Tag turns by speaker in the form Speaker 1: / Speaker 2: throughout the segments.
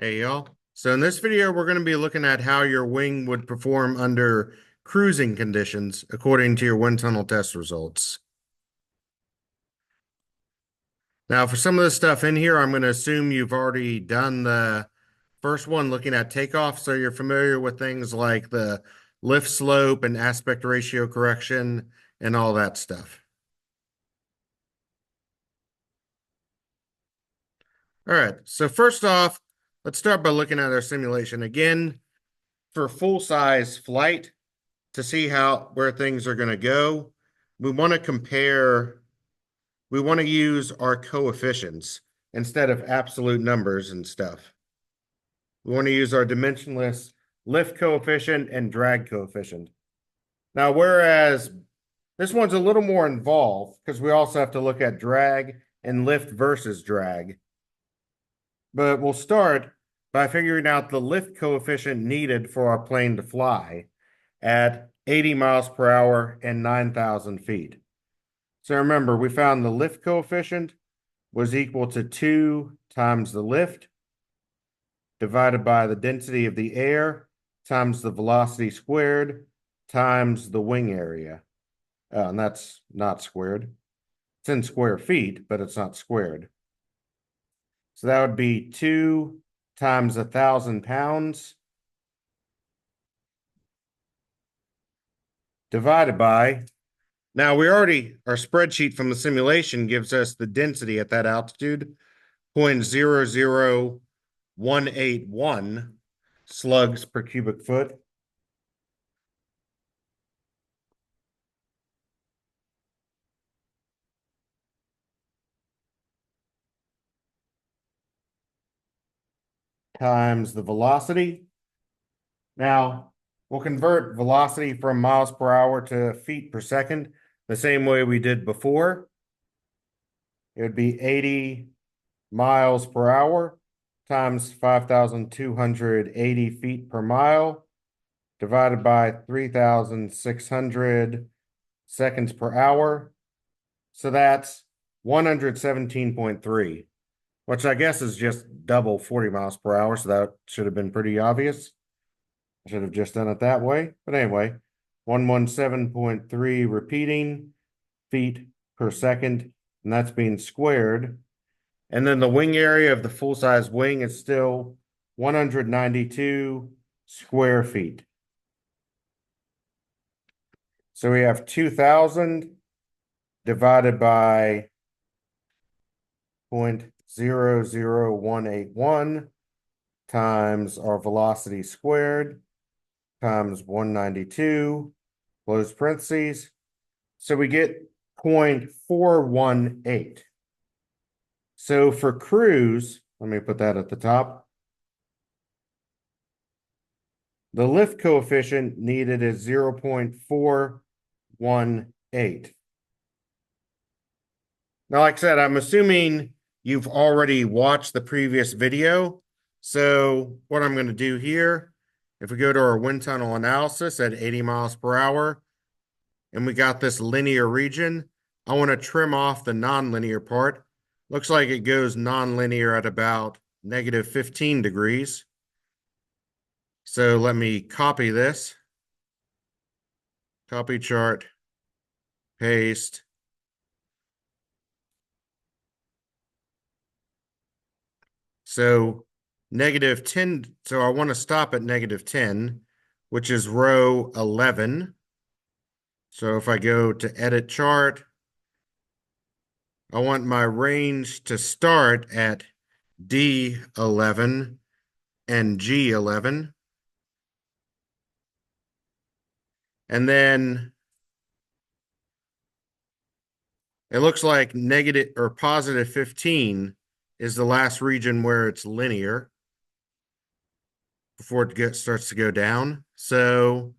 Speaker 1: Hey y'all. So in this video, we're going to be looking at how your wing would perform under cruising conditions according to your wind tunnel test results. Now, for some of the stuff in here, I'm going to assume you've already done the first one looking at takeoff, so you're familiar with things like the lift slope and aspect ratio correction and all that stuff. All right, so first off, let's start by looking at our simulation. Again, for full-size flight, to see where things are going to go, we want to compare, we want to use our coefficients instead of absolute numbers and stuff. We want to use our dimensionless lift coefficient and drag coefficient. Now, whereas this one's a little more involved because we also have to look at drag and lift versus drag. But we'll start by figuring out the lift coefficient needed for our plane to fly at 80 miles per hour and 9,000 feet. So remember, we found the lift coefficient was equal to 2 times the lift divided by the density of the air times the velocity squared times the wing area. And that's not squared. It's in square feet, but it's not squared. So that would be 2 times 1,000 pounds divided by, now our spreadsheet from the simulation gives us the density at that altitude, 0.00181 slugs per cubic foot. Times the velocity. Now, we'll convert velocity from miles per hour to feet per second the same way we did before. It would be 80 miles per hour times 5,280 feet per mile divided by 3,600 seconds per hour. So that's 117.3, which I guess is just double 40 miles per hour. So that should have been pretty obvious. I should have just done it that way. But anyway, 117.3 repeating feet per second, and that's being squared. And then the wing area of the full-size wing is still 192 square feet. So we have 2,000 divided by 0.00181 times our velocity squared times 192, close parentheses. So we get 0.418. So for cruise, let me put that at the top. The lift coefficient needed is 0.418. Now, like I said, I'm assuming you've already watched the previous video. So what I'm going to do here, if we go to our wind tunnel analysis at 80 miles per hour, and we got this linear region, I want to trim off the nonlinear part. Looks like it goes nonlinear at about negative 15 degrees. So let me copy this. Copy chart, paste. So negative 10, so I want to stop at negative 10, which is row 11. So if I go to edit chart, I want my range to start at D11 and G11. And then it looks like negative or positive 15 is the last region where it's linear before it starts to go down. So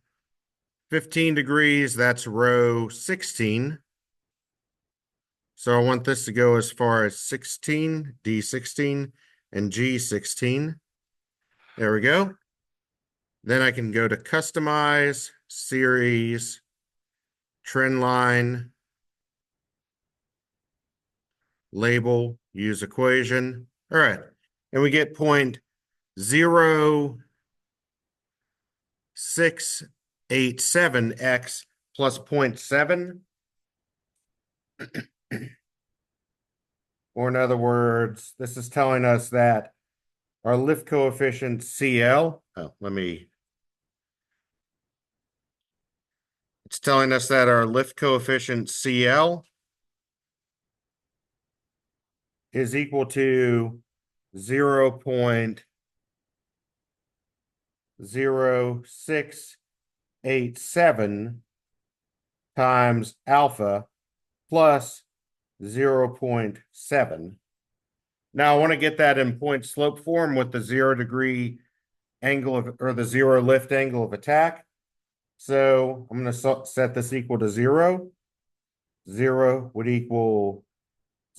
Speaker 1: 15 degrees, that's row 16. So I want this to go as far as 16, D16, and G16. There we go. Then I can go to Customize, Series, Trend Line, Label, Use Equation. All right. And we get 0.687x plus 0.7. Or in other words, this is telling us that our lift coefficient CL, it's telling us that our lift coefficient CL is equal to 0.0687 times alpha plus 0.7. Now I want to get that in point slope form with the 0 degree angle of, or the 0 lift angle of attack. So I'm going to set this equal to 0. 0 would equal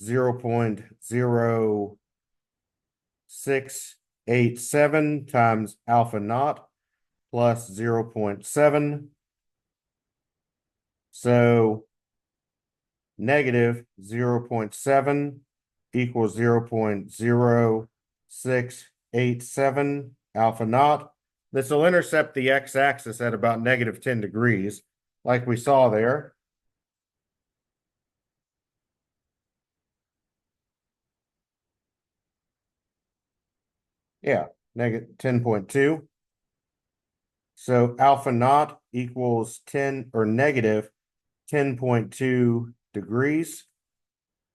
Speaker 1: 0.0687 times alpha naught plus 0.7. So negative 0.7 equals 0.0687 alpha naught. This will intercept the x-axis at about negative 10 degrees, like we saw there. Yeah, negative 10.2. So alpha naught equals 10 or negative 10.2 degrees.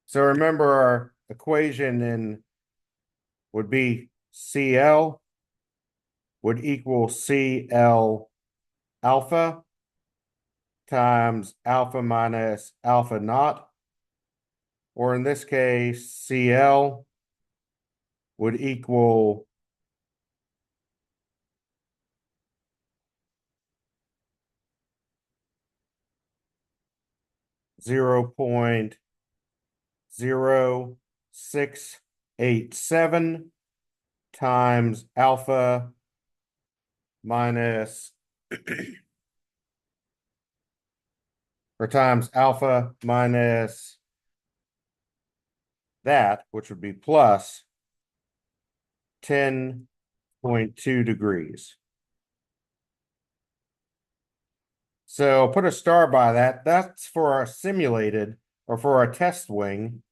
Speaker 1: So remember our equation in would be CL would equal CL alpha times alpha minus alpha naught, or in this case, CL would equal zero point 0.0687 times alpha minus or times alpha minus that, which would be plus 10.2 degrees. So I'll put a star by that. That's for our simulated or for our test wing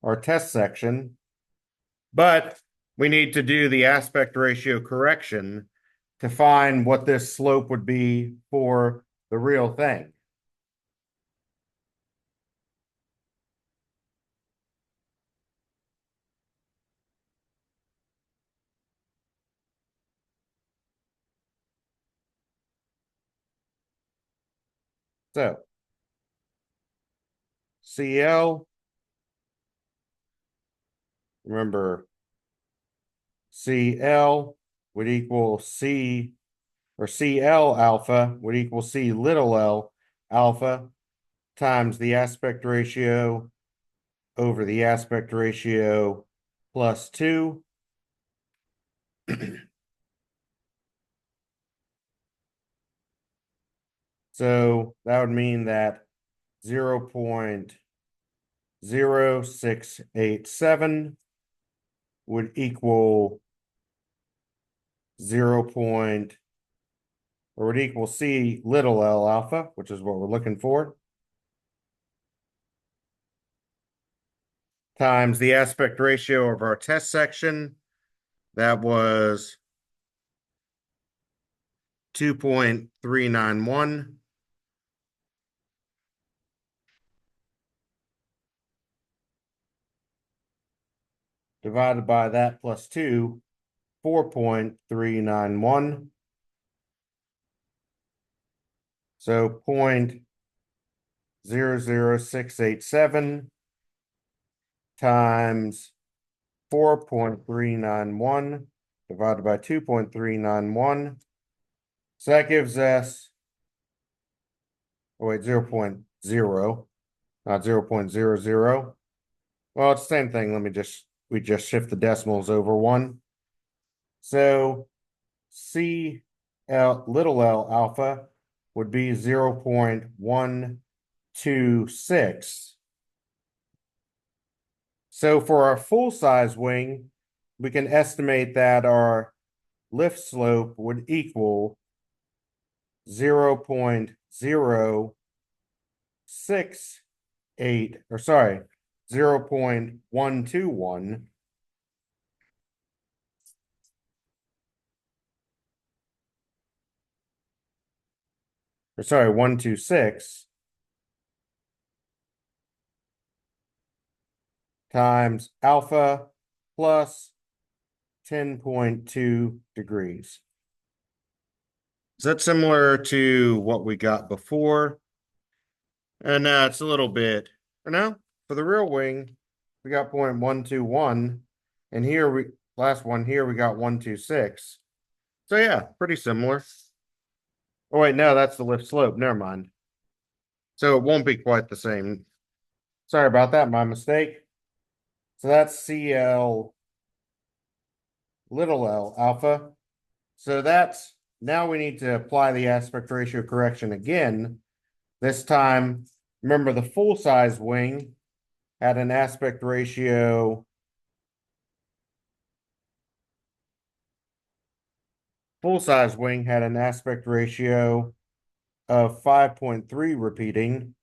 Speaker 1: or test section. But we need to do the aspect ratio correction to find what this slope would be for the real thing. So CL, remember CL would equal C, or CL alpha would equal C little l alpha times the aspect ratio over the aspect ratio plus 2. So that would mean that 0.0687 would equal 0. Or would equal C little l alpha, which is what we're looking for, times the aspect ratio of our test section. That was 2.391. Divided by that plus 2, 4.391. So 0.00687 times 4.391 divided by 2.391. So that gives us, oh wait, 0.0, not 0.00. Well, it's the same thing. We just shift the decimals over 1. So C little l alpha would be 0.126. So for our full size wing, we can estimate that our lift slope would equal 0.068, or sorry, 0.121, or sorry, 126 times alpha plus 10.2 degrees. Is that similar to what we got before? And it's a little bit, or no, for the real wing, we got 0.121. And here last one here, we got 126. So yeah, pretty similar. Oh wait, no, that's the lift slope. Never mind. So it won't be quite the same. Sorry about that, my mistake. So that's CL little l alpha. So that's, now we need to apply the aspect ratio correction again. This time, remember the full size wing had an aspect ratio. Full size wing had an aspect ratio of 5.3 repeating.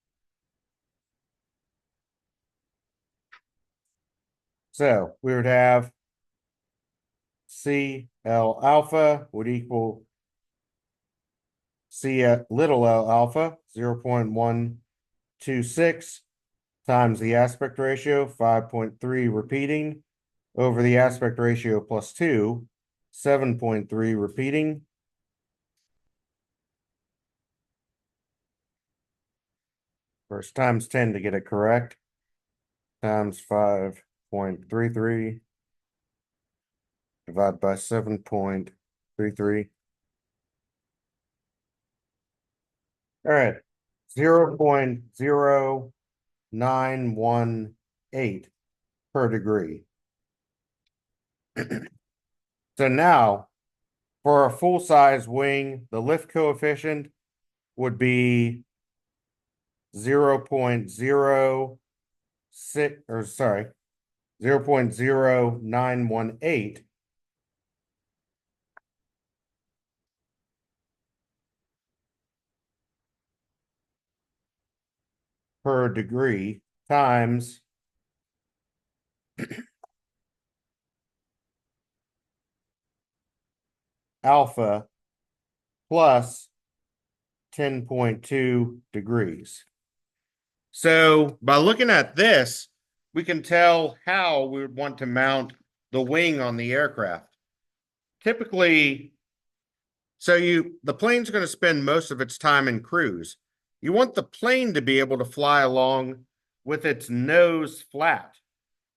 Speaker 1: So we would have CL alpha would equal C little l alpha, 0.126 times the aspect ratio, 5.3 repeating, over the aspect ratio plus 2, 7.3 repeating. First times 10 to get it correct, times 5.33, divided by 7.33. All right, 0.0918 per degree. So now, for a full-size wing, the lift coefficient would be 0.06, or sorry, 0.0918 per degree times alpha plus 10.2 degrees. So by looking at this, we can tell how we would want to mount the wing on the aircraft. Typically, the plane's going to spend most of its time in cruise. You want the plane to be able to fly along with its nose flat.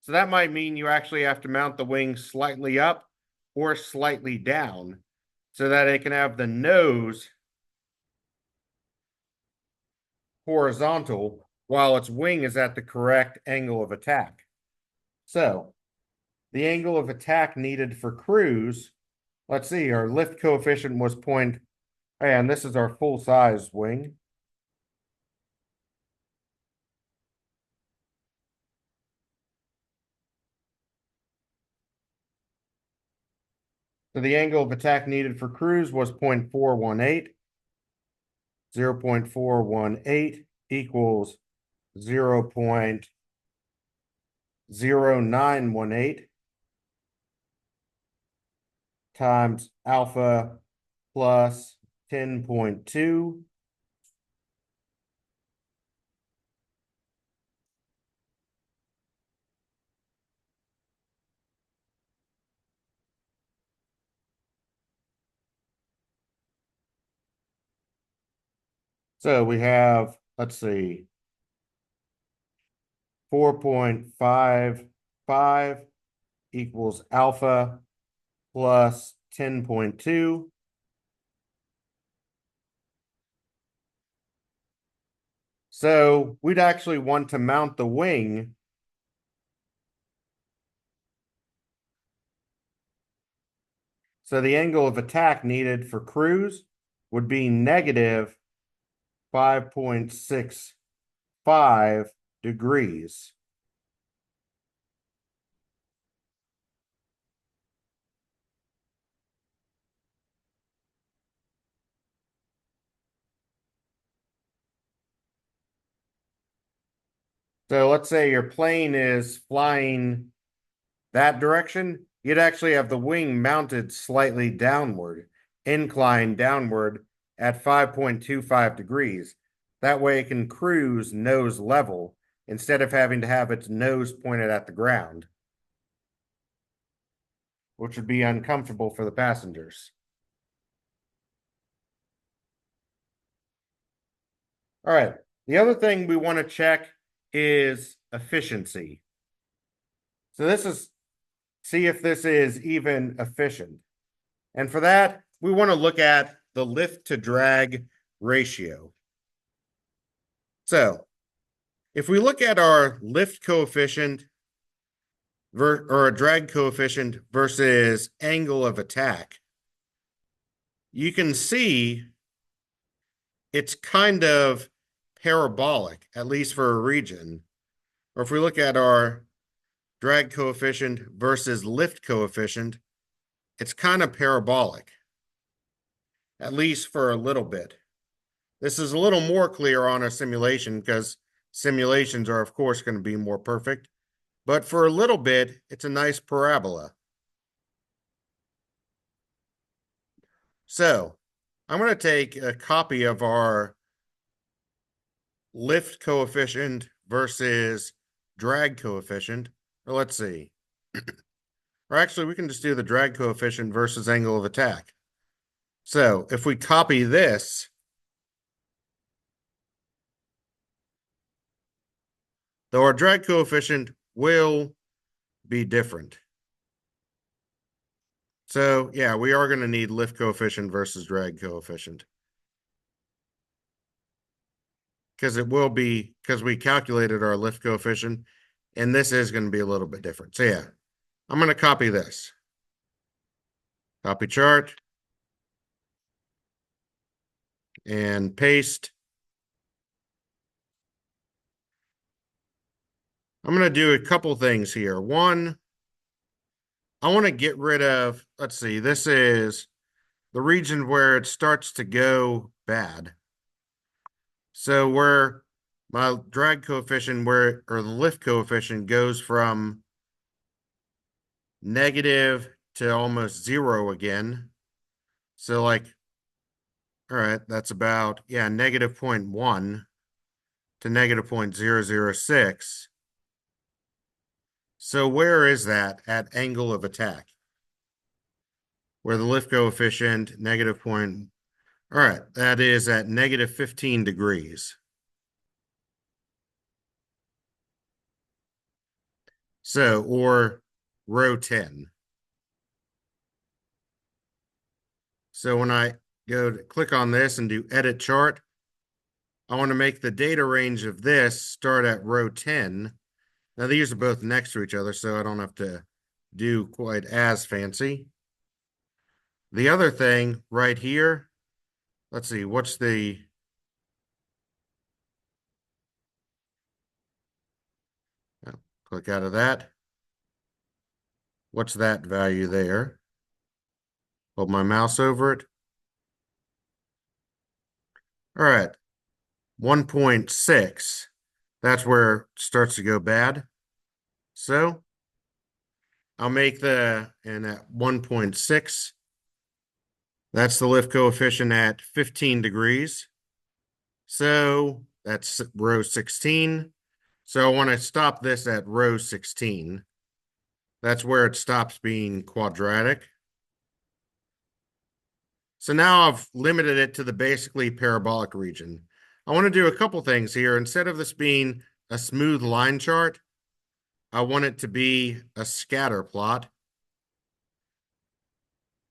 Speaker 1: So that might mean you actually have to mount the wing slightly up or slightly down so that it can have the nose horizontal while its wing is at the correct angle of attack. So the angle of attack needed for cruise, let's see, our lift coefficient was and this is our full size wing. So the angle of attack needed for cruise was 0.418. 0.418 equals 0.0918 times alpha plus 10.2. So we have, let's see, 4.55 equals alpha plus 10.2. So we'd actually want to mount the wing so the angle of attack needed for cruise would be negative 5.65 degrees. So let's say your plane is flying that direction, you'd actually have the wing mounted slightly downward, inclined downward at 5.25 degrees. That way it can cruise nose level instead of having to have its nose pointed at the ground, which would be uncomfortable for the passengers. All right. The other thing we want to check is efficiency. So this is see if this is even efficient. And for that, we want to look at the lift to drag ratio. So if we look at our lift coefficient or a drag coefficient versus angle of attack, you can see it's kind of parabolic, at least for a region. Or if we look at our drag coefficient versus lift coefficient, it's kind of parabolic, at least for a little bit. This is a little more clear on a simulation because simulations are, of course, going to be more perfect. But for a little bit, it's a nice parabola. So I'm going to take a copy of our lift coefficient versus drag coefficient. Or let's see. Or actually, we can just do the drag coefficient versus angle of attack. So if we copy this, though our drag coefficient will be different. So yeah, we are going to need lift coefficient versus drag coefficient. Because it will be, because we calculated our lift coefficient, and this is going to be a little bit different. So yeah, I'm going to copy this. Copy chart. And paste. I'm going to do a couple things here. One, I want to get rid of, let's see, this is the region where it starts to go bad. So where my drag coefficient or the lift coefficient goes from negative to almost zero again. So like, all right, that's about, yeah, negative 0.1 to negative 0.006. So where is that at angle of attack? Where the lift coefficient, negative point, all right, that is at negative 15 degrees. So, or row 10. So when I go to click on this and do edit chart, I want to make the data range of this start at row 10. Now these are both next to each other, so I don't have to do quite as fancy. The other thing right here, let's see, what's the, click out of that. What's that value there? Hold my mouse over it. All right, 1.6. That's where it starts to go bad. So I'll make and at 1.6, that's the lift coefficient at 15 degrees. So that's row 16. So I want to stop this at row 16. That's where it stops being quadratic. So now I've limited it to the basically parabolic region. I want to do a couple things here. Instead of this being a smooth line chart, I want it to be a scatter plot.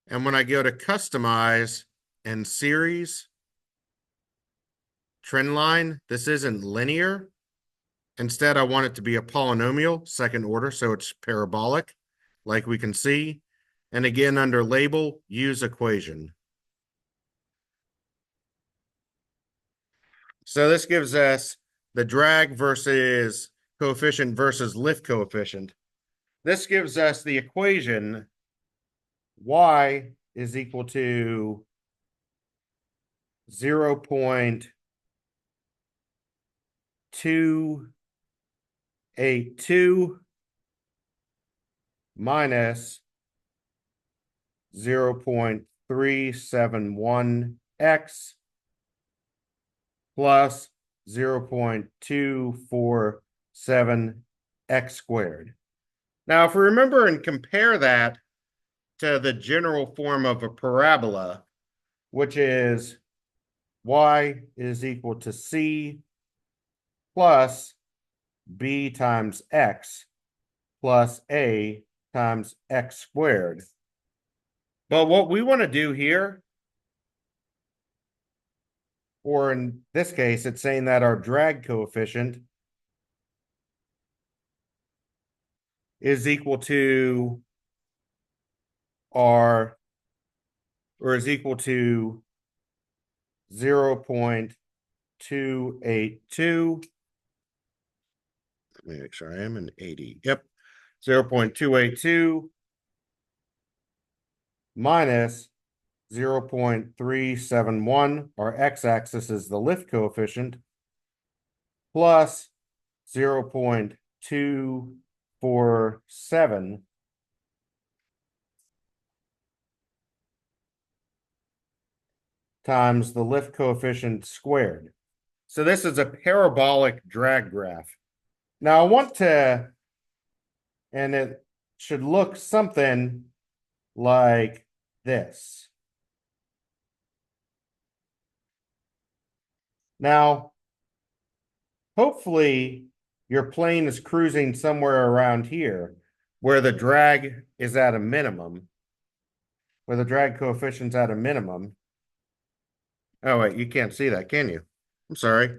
Speaker 1: And when I go to customize and series, trend line, this isn't linear. Instead, I want it to be a polynomial, second order, so it's parabolic, like we can see. And again, under label, use equation. So this gives us the drag versus coefficient versus lift coefficient. This gives us the equation y is equal to 0.2 0.282 minus 0.371x plus 0.247x squared. Now, if we remember and compare that to the general form of a parabola, which is y is equal to c plus b times x plus a times x squared. But what we want to do here, or in this case, it's saying that our drag coefficient is equal to or is equal to 0.282. Let me make sure I am in 80. Yep. 0.282 minus 0.371. Our x-axis is the lift coefficient, plus 0.247 times the lift coefficient squared. So this is a parabolic drag graph. Now I want to, and it should look something like this. Now, hopefully your plane is cruising somewhere around here where the drag is at a minimum, where the drag coefficient's at a minimum. Oh, wait, you can't see that, can you? I'm sorry.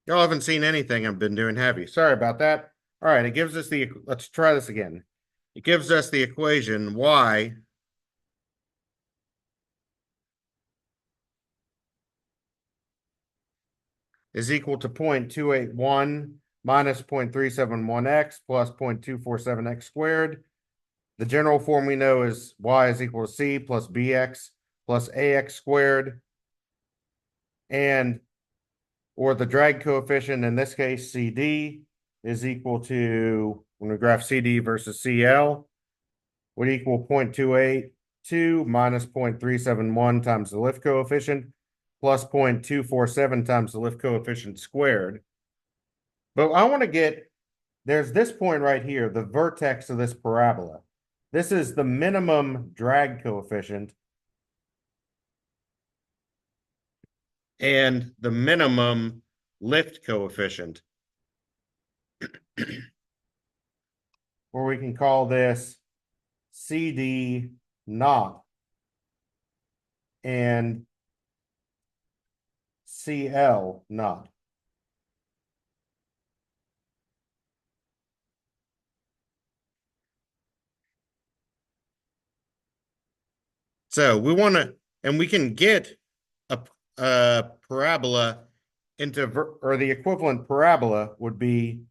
Speaker 1: Y'all haven't seen anything I've been doing, have you? Sorry about that. All right, it gives us the, let's try this again. It gives us the equation y is equal to 0.281 minus 0.371x plus 0.247x squared. The general form we know is y is equal to c plus bx plus ax squared. And, or the drag coefficient, in this case, CD, is equal to, when we graph CD versus CL, would equal 0.282 minus 0.371 times the lift coefficient plus 0.247 times the lift coefficient squared. But I want to get, there's this point right here, the vertex of this parabola. This is the minimum drag coefficient and the minimum lift coefficient. Or we can call this CD naught and CL naught. So we want to, and we can get a parabola into, or the equivalent parabola would be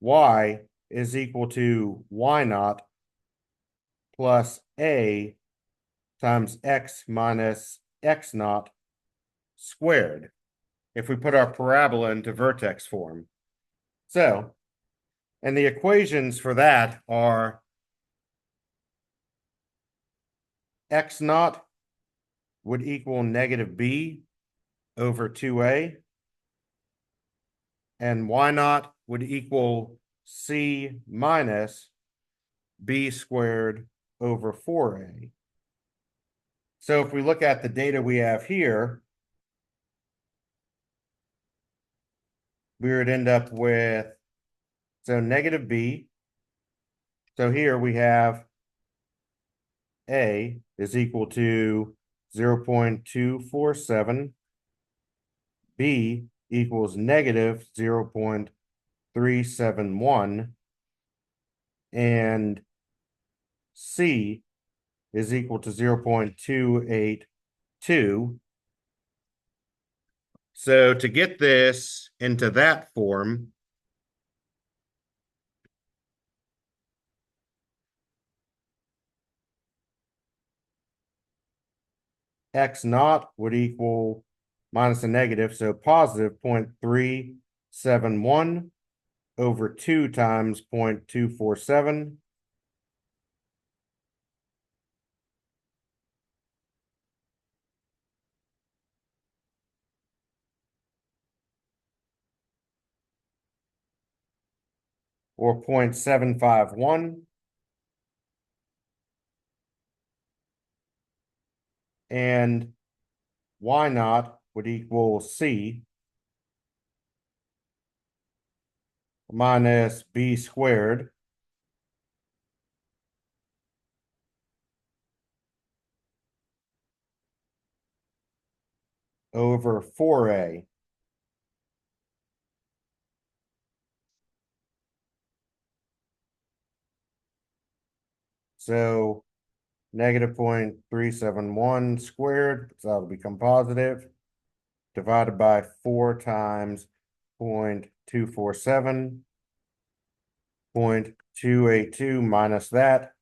Speaker 1: y is equal to y naught plus a times x minus x naught squared, if we put our parabola into vertex form. So, and the equations for that are x naught would equal negative b over 2a, and y naught would equal c minus b squared over 4a. So if we look at the data we have here, we would end up with, so negative b. So here we have a is equal to 0.247, b equals negative 0.371, and c is equal to 0.282. So to get this into that form, x naught would equal minus a negative, so positive 0.371 over 2 times 0.247. Or 0.751. And y naught would equal c minus b squared over 4a. So negative 0.371 squared, so that'll become positive, divided by 4 times 0.247, 0.282 minus that.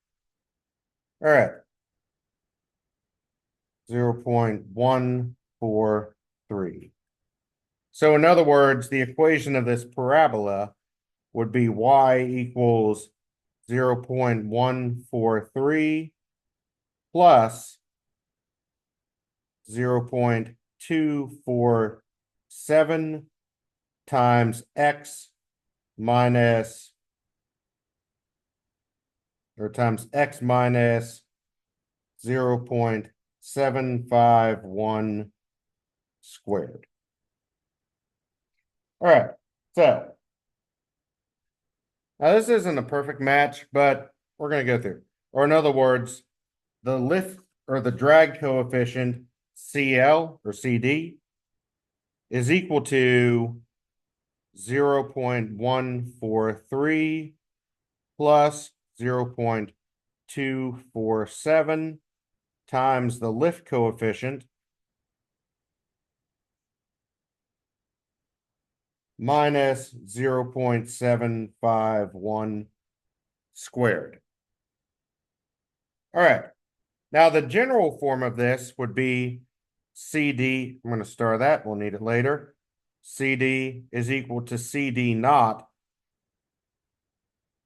Speaker 1: All right, 0.143. So in other words, the equation of this parabola would be y equals 0.143 plus 0.247 times x minus, or times x minus 0.751 squared. All right, so now this isn't a perfect match, but we're going to go through. Or in other words, the lift or the drag coefficient CL or CD is equal to 0.143 plus 0.247 times the lift coefficient minus 0.751 squared. All right. Now the general form of this would be CD. I'm going to star that. We'll need it later. CD is equal to CD naught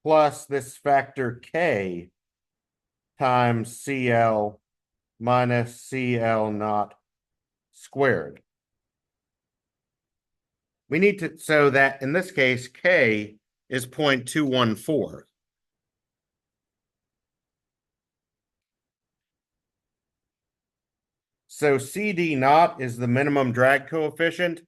Speaker 1: plus this factor K times CL minus CL naught squared. We need to, so that in this case, K is 0.214. So CD naught is the minimum drag coefficient.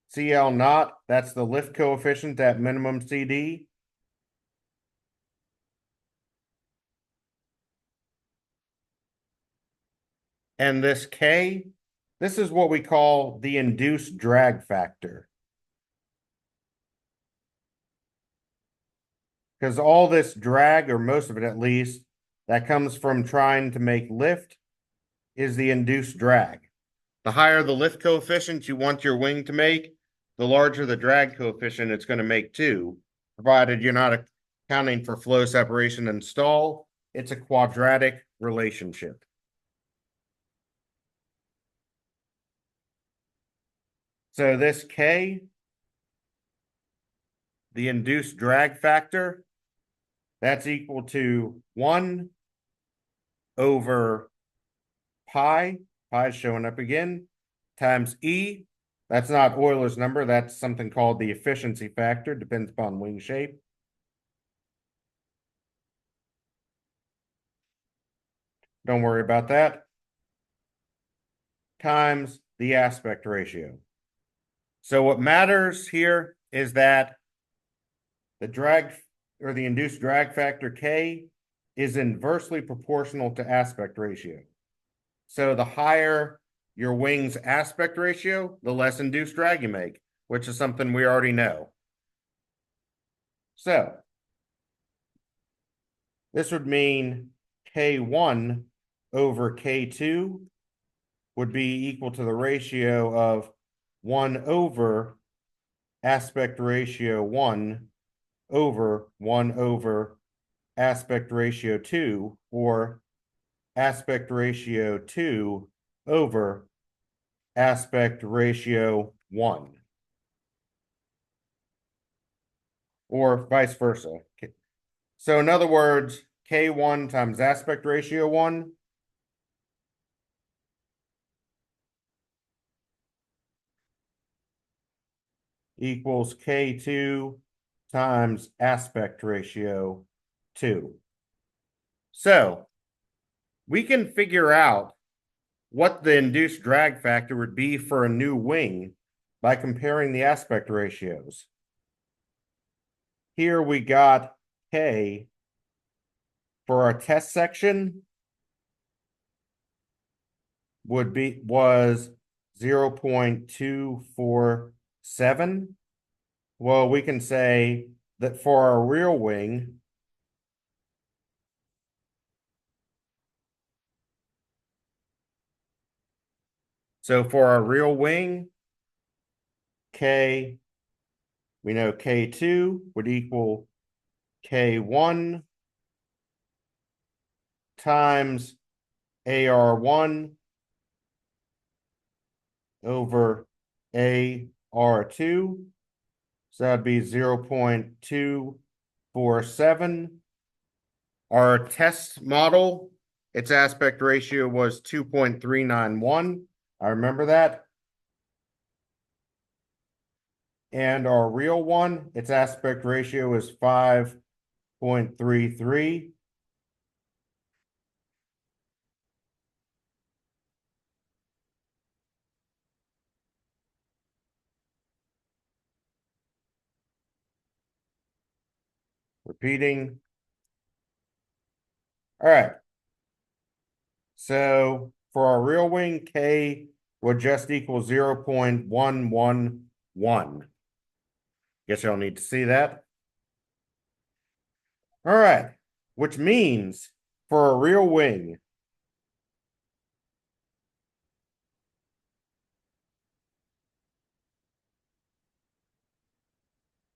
Speaker 1: CL naught, that's the lift coefficient at minimum CD. And this K, this is what we call the induced drag factor. Because all this drag, or most of it at least, that comes from trying to make lift is the induced drag. The higher the lift coefficient you want your wing to make, the larger the drag coefficient it's going to make too, provided you're not accounting for flow separation and stall. It's a quadratic relationship. So this K, the induced drag factor, that's equal to 1 over pi, pi is showing up again, times E. That's not Euler's number. That's something called the efficiency factor, depends upon wing shape. Don't worry about that. Times the aspect ratio. So what matters here is that the drag or the induced drag factor K is inversely proportional to aspect ratio. So the higher your wing's aspect ratio, the less induced drag you make, which is something we already know. So this would mean K1 over K2 would be equal to the ratio of 1 over aspect ratio 1 over 1 over aspect ratio 2, or aspect ratio 2 over aspect ratio 1, or vice versa. So in other words, K1 times aspect ratio 1 equals K2 times aspect ratio 2. So we can figure out what the induced drag factor would be for a new wing by comparing the aspect ratios. Here we got K for our test section was 0.247. Well, we can say that for our real wing, so for our real wing, K, we know K2 would equal K1 times AR1 over AR2. So that'd be 0.247. Our test model, its aspect ratio was 2.391. I remember that. And our real one, its aspect ratio is 5.33. Repeating. All right. So for our real wing, K would just equal 0.111. Guess y'all need to see that. All right. Which means for a real wing,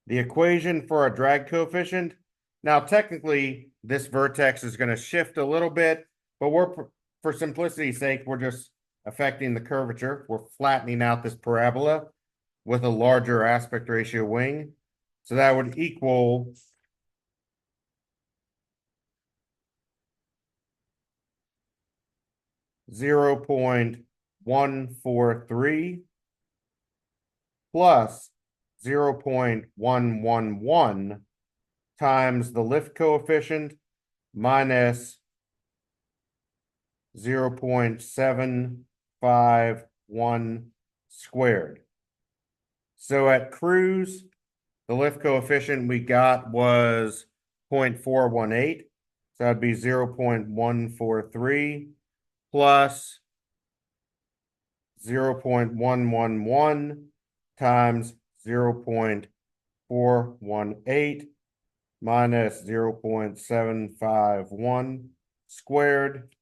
Speaker 1: the equation for a drag coefficient. Now, technically, this vertex is going to shift a little bit, but for simplicity's sake, we're just affecting the curvature. We're flattening out this parabola with a larger aspect ratio wing. So that would equal 0.143 plus 0.111 times the lift coefficient minus 0.751 squared. So at cruise, the lift coefficient we got was 0.418. So that'd be 0.143 plus 0.111 times 0.418 minus 0.751 squared.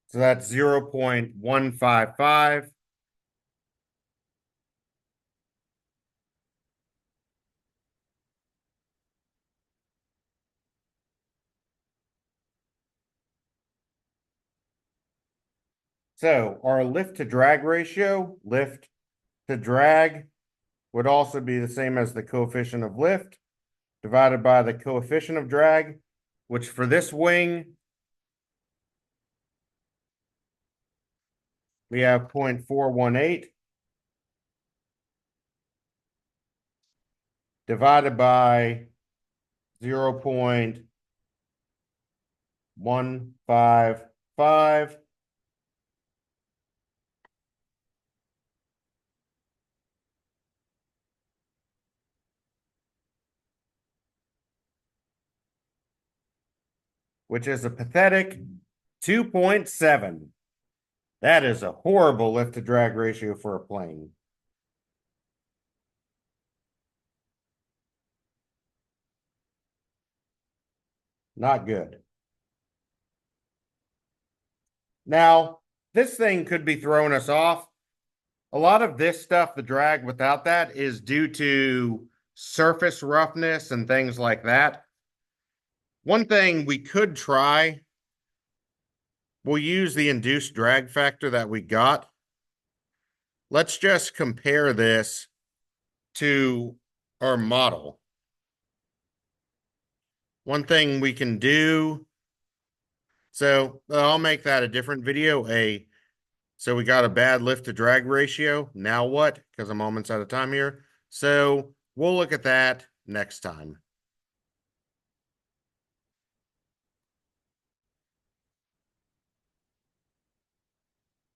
Speaker 1: So that's 0.155. So our lift to drag ratio, lift to drag, would also be the same as the coefficient of lift divided by the coefficient of drag, which for this wing, we have 0.418 divided by 0.155, which is a pathetic 2.7. That is a horrible lift to drag ratio for a plane. Not good. Now, this thing could be throwing us off. A lot of this stuff, the drag without that, is due to surface roughness and things like that. One thing we could try, we'll use the induced drag factor that we got. Let's just compare this to our model. One thing we can do, so I'll make that a different video. So we got a bad lift to drag ratio. Now what? Because I'm almost out of time here. So we'll look at that next time.